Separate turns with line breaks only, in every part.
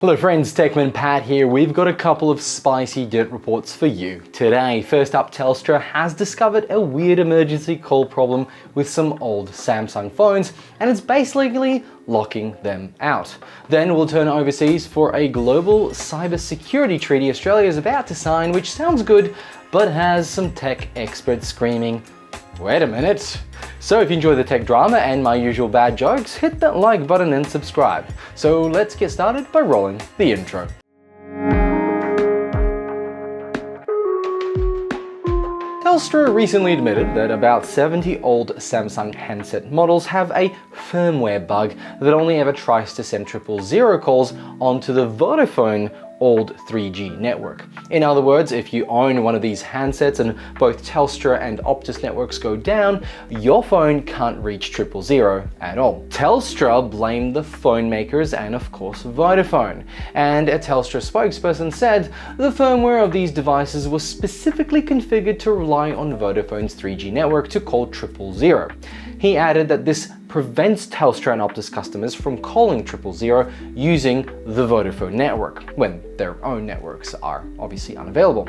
Hello friends, TECHMANPAT here. We've got a couple of spicy dirt reports for you today. First up, Telstra has discovered a weird emergency call problem with some old Samsung phones, and it's basically locking them out. Then we'll turn overseas for a global cybersecurity treaty Australia is about to sign, which sounds good, but has some tech experts screaming, wait a minute. So if you enjoy the tech drama and my usual bad jokes, hit that like button and subscribe. So let's get started by rolling the intro. Telstra recently admitted that about 70 old Samsung handset models have a firmware bug that only ever tries to send 000 calls onto the Vodafone old 3G network. In other words, if you own one of these handsets and both Telstra and Optus networks go down, your phone can't reach 000 at all. Telstra blamed the phone makers and of course Vodafone, and a Telstra spokesperson said the firmware of these devices was specifically configured to rely on Vodafone's 3G network to call 000. He added that this prevents Telstra and Optus customers from calling 000 using the Vodafone network, when their own networks are obviously unavailable.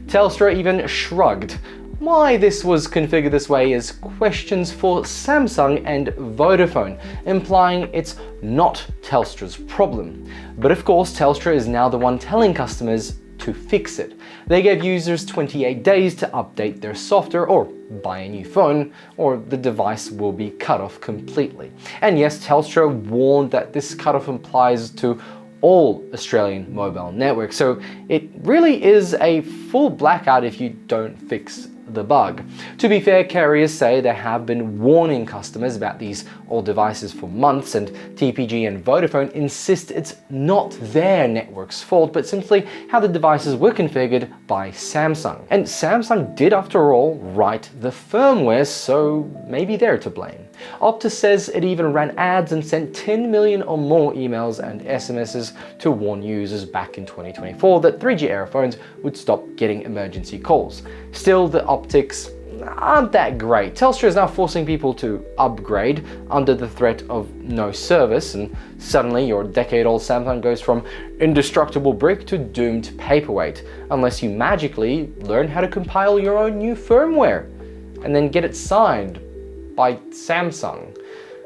Telstra even shrugged why this was configured this way as questions for Samsung and Vodafone, implying it's not Telstra's problem. But of course, Telstra is now the one telling customers to fix it. They gave users 28 days to update their software or buy a new phone, or the device will be cut off completely. And yes, Telstra warned that this cutoff applies to all Australian mobile networks, so it really is a full blackout if you don't fix the bug. To be fair, carriers say they have been warning customers about these old devices for months, and TPG and Vodafone insist it's not their network's fault, but simply how the devices were configured by Samsung. And Samsung did, after all, write the firmware, so maybe they're to blame. Optus says it even ran ads and sent 10 million or more emails and SMSs to warn users back in 2024 that 3G era phones would stop getting emergency calls. Still, the optics aren't that great. Telstra is now forcing people to upgrade under the threat of no service, and suddenly your decade-old Samsung goes from indestructible brick to doomed paperweight, unless you magically learn how to compile your own new firmware and then get it signed by Samsung.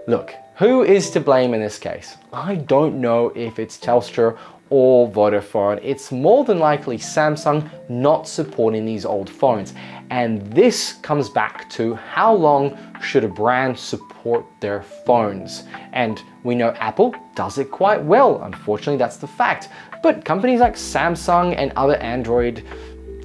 Look, who is to blame in this case? I don't know if it's Telstra or Vodafone. It's more than likely Samsung not supporting these old phones. And this comes back to how long should a brand support their phones? And we know Apple does it quite well. Unfortunately, that's the fact. But companies like Samsung and other Android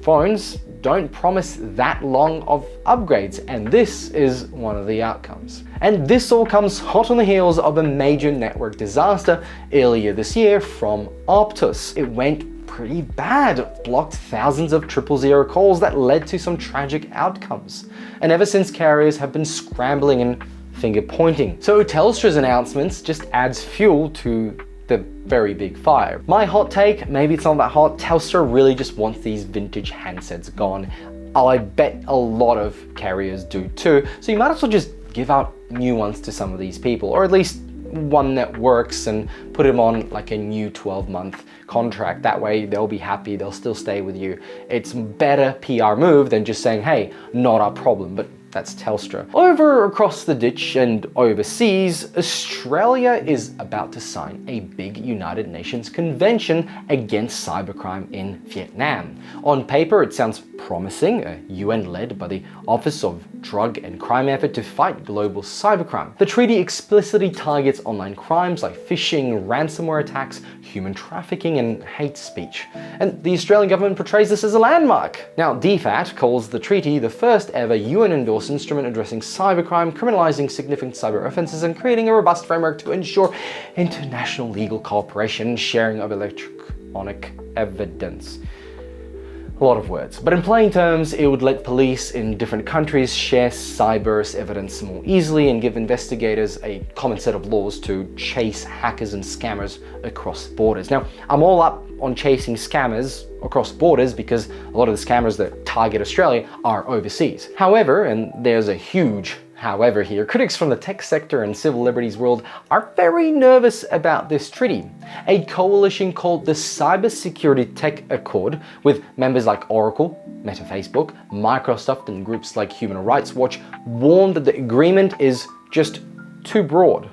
phones don't promise that long of upgrades, and this is one of the outcomes. And this all comes hot on the heels of a major network disaster earlier this year from Optus. It went pretty bad. It blocked thousands of 000 calls that led to some tragic outcomes. And ever since, carriers have been scrambling and finger pointing. So Telstra's announcements just adds fuel to the very big fire. My hot take, maybe it's not that hot, Telstra really just wants these vintage handsets gone. I bet a lot of carriers do too, so you might as well just give out new ones to some of these people, or at least one that works, and put them on like a new 12-month contract. That way they'll be happy, they'll still stay with you. It's better PR move than just saying, hey, not our problem, but that's Telstra. Over across the ditch and overseas, Australia is about to sign a big United Nations convention against cybercrime in Vietnam. On paper, it sounds promising, a UN led by the Office of Drug and Crime effort to fight global cybercrime. The treaty explicitly targets online crimes like phishing, ransomware attacks, human trafficking, and hate speech. And the Australian government portrays this as a landmark. Now, DFAT calls the treaty the first ever UN-endorsed instrument addressing cybercrime, criminalizing significant cyber offenses, and creating a robust framework to ensure international legal cooperation and sharing of electronic evidence. A lot of words. But in plain terms, it would let police in different countries share cyber evidence more easily and give investigators a common set of laws to chase hackers and scammers across borders. Now, I'm all up on chasing scammers across borders because a lot of the scammers that target Australia are overseas. However, and there's a huge However, here, critics from the tech sector and civil liberties world are very nervous about this treaty. A coalition called the Cybersecurity Tech Accord, with members like Oracle, Meta Facebook, Microsoft, and groups like Human Rights Watch, warned that the agreement is just too broad.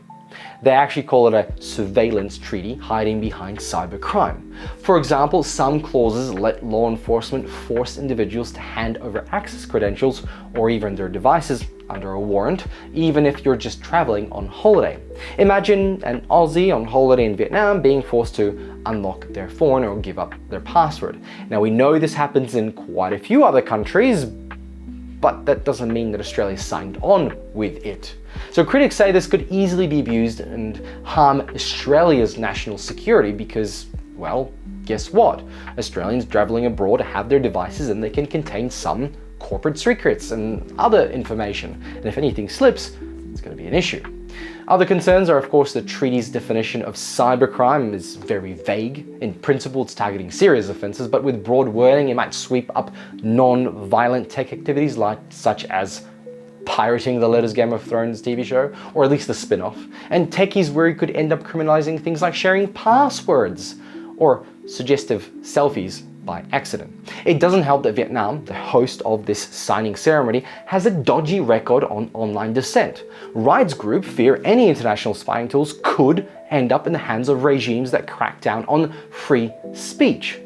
They actually call it a surveillance treaty hiding behind cybercrime. For example, some clauses let law enforcement force individuals to hand over access credentials or even their devices under a warrant, even if you're just traveling on holiday. Imagine an Aussie on holiday in Vietnam being forced to unlock their phone or give up their password. Now, we know this happens in quite a few other countries, but that doesn't mean that Australia signed on with it. So critics say this could easily be abused and harm Australia's national security because, well, guess what? Australians traveling abroad have their devices and they can contain some corporate secrets and other information. And if anything slips, it's going to be an issue. Other concerns are, of course, the treaty's definition of cybercrime is very vague. In principle, it's targeting serious offenses, but with broad wording, it might sweep up non-violent tech activities such as pirating the latest Game of Thrones TV show, or at least the spin-off. And techies worry could end up criminalizing things like sharing passwords or suggestive selfies by accident. It doesn't help that Vietnam, the host of this signing ceremony, has a dodgy record on online dissent. Rights Group fear any international spying tools could end up in the hands of regimes that crack down on free speech.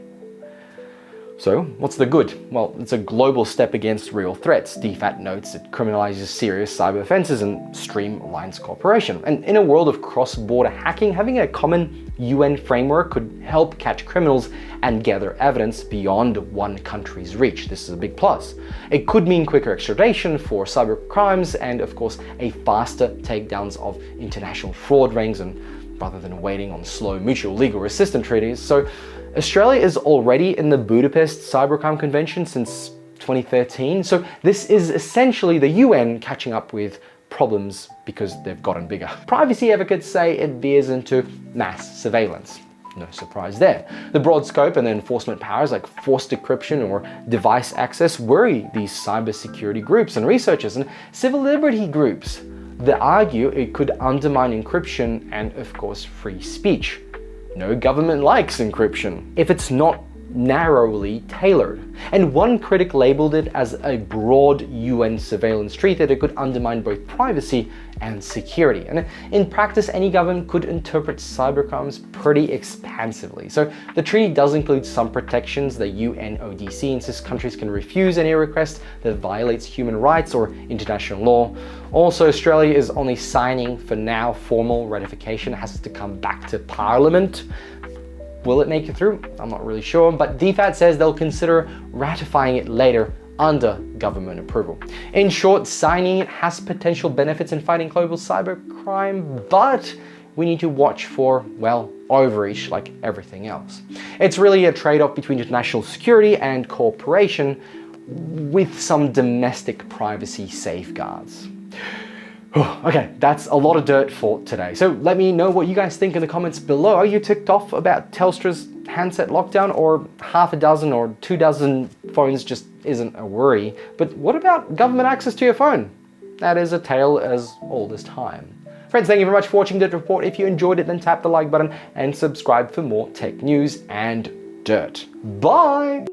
So, what's the good? Well, it's a global step against real threats. DFAT notes it criminalizes serious cyber offenses and streamlines cooperation. And in a world of cross-border hacking, having a common UN framework could help catch criminals and gather evidence beyond one country's reach. This is a big plus. It could mean quicker extradition for cyber crimes and, of course, a faster takedowns of international fraud rings, and rather than waiting on slow mutual legal assistance treaties. So, Australia is already in the Budapest Cybercrime Convention since 2013, so this is essentially the UN catching up with problems because they've gotten bigger. Privacy advocates say it veers into mass surveillance. No surprise there. The broad scope and the enforcement powers like forced decryption or device access worry these cybersecurity groups and researchers and civil liberty groups. They argue it could undermine encryption and, of course, free speech. No government likes encryption if it's not narrowly tailored. And one critic labeled it as a broad UN surveillance treaty that could undermine both privacy and security. And in practice, any government could interpret cybercrimes pretty expansively. So the treaty does include some protections. The UNODC insists countries can refuse any request that violates human rights or international law. Also, Australia is only signing for now. Formal ratification has to come back to Parliament. Will it make it through? I'm not really sure, but DFAT says they'll consider ratifying it later under government approval. In short, signing it has potential benefits in fighting global cybercrime, but we need to watch for, well, overreach like everything else. It's really a trade-off between international security and cooperation with some domestic privacy safeguards. Okay, that's a lot of dirt for today. So let me know what you guys think in the comments below. Are you ticked off about Telstra's handset lockdown, or half a dozen or 24 phones just isn't a worry? But what about government access to your phone? That is a tale as old as time. Friends, thank you very much for watching Dirt Report. If you enjoyed it, then tap the like button and subscribe for more tech news and dirt. Bye!